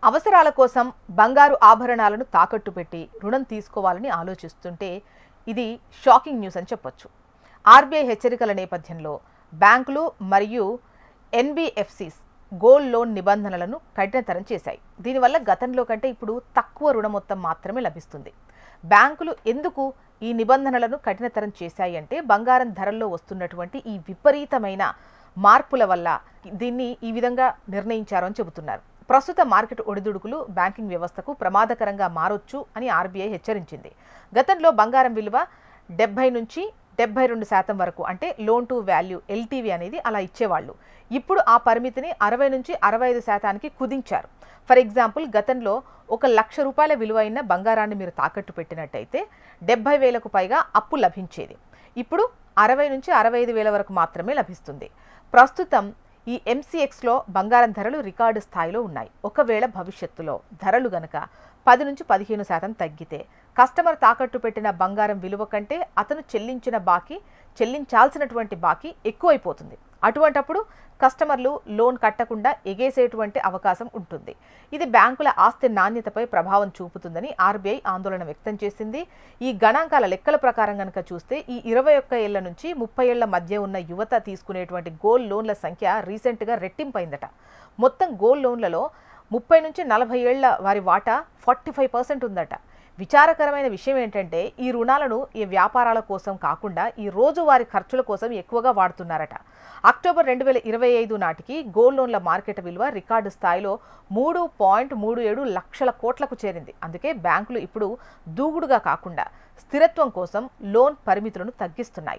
అవసరాల కోసం బంగారు ఆభరణాలను తాకట్టు పెట్టి రుణం తీసుకోవాలని ఆలోచిస్తుంటే ఇది షాకింగ్ న్యూస్ అని చెప్పొచ్చు. ఆర్బీఐ హెచ్చరికల నేపథ్యంలో బ్యాంకులు మరియు ఎన్బిఎఫ్సిస్ గోల్డ్ లోన్ నిబంధనలను కఠినతరం చేశాయి. దీనివల్ల గతంలో కంటే ఇప్పుడు తక్కువ రుణ మొత్తం మాత్రమే లభిస్తుంది. బ్యాంకులు ఎందుకు ఈ నిబంధనలను కఠినతరం చేశాయి అంటే బంగారం ధరల్లో వస్తున్నటువంటి ఈ విపరీతమైన మార్పుల వల్ల దీన్ని ఈ విధంగా నిర్ణయించారు అని చెబుతున్నారు. ప్రస్తుత మార్కెట్ ఒడిదుడుకులు బ్యాంకింగ్ వ్యవస్థకు ప్రమాదకరంగా మారొచ్చు అని ఆర్బీఐ హెచ్చరించింది. గతంలో బంగారం విలువ 70 నుంచి 72% వరకు అంటే లోన్ టు వాల్యూ ఎల్టీవీ అనేది అలా ఇచ్చేవాళ్ళు. ఇప్పుడు ఆ పరిమితిని 60 నుంచి 65% కుదించారు. ఫర్ ఎగ్జాంపుల్, గతంలో 1 లక్ష రూపాయల విలువైన బంగారాన్ని మీరు తాకట్టు పెట్టినట్టయితే 70,000కు పైగా అప్పు లభించేది. ఇప్పుడు 60 నుంచి 65,000 వరకు మాత్రమే లభిస్తుంది. ప్రస్తుతం ఈ ఎంసీఎక్స్లో బంగారం ధరలు రికార్డు స్థాయిలో ఉన్నాయి. ఒకవేళ భవిష్యత్తులో ధరలు గనక 10 నుంచి 15% తగ్గితే కస్టమర్ తాకట్టు పెట్టిన బంగారం విలువ కంటే అతను చెల్లించాల్సినటువంటి బాకీ ఎక్కువైపోతుంది. అటువంటప్పుడు కస్టమర్లు లోన్ కట్టకుండా ఎగేసేటువంటి అవకాశం ఉంటుంది. ఇది బ్యాంకుల ఆస్తి నాణ్యతపై ప్రభావం చూపుతుందని ఆర్బీఐ ఆందోళన వ్యక్తం చేసింది. ఈ గణాంకాల లెక్కల ప్రకారం కనుక చూస్తే ఈ 21 ఏళ్ల నుంచి 30 ఏళ్ల మధ్య ఉన్న యువత తీసుకునేటువంటి గోల్డ్ లోన్ల సంఖ్య రీసెంట్గా రెట్టింపైందట. మొత్తం గోల్డ్ లోన్లలో 30 నుంచి 40 ఏళ్ల వారి వాటా 45% ఉందట. విచారకరమైన విషయం ఏంటంటే ఈ రుణాలను ఈ వ్యాపారాల కోసం కాకుండా ఈ రోజువారీ ఖర్చుల కోసం ఎక్కువగా వాడుతున్నారట. అక్టోబర్ 2025 నాటికి గోల్డ్ లోన్ల మార్కెట్ విలువ రికార్డు స్థాయిలో 3.37 లక్షల కోట్లకు చేరింది. అందుకే బ్యాంకులు ఇప్పుడు దూకుడుగా కాకుండా స్థిరత్వం కోసం లోన్ పరిమితులను తగ్గిస్తున్నాయి.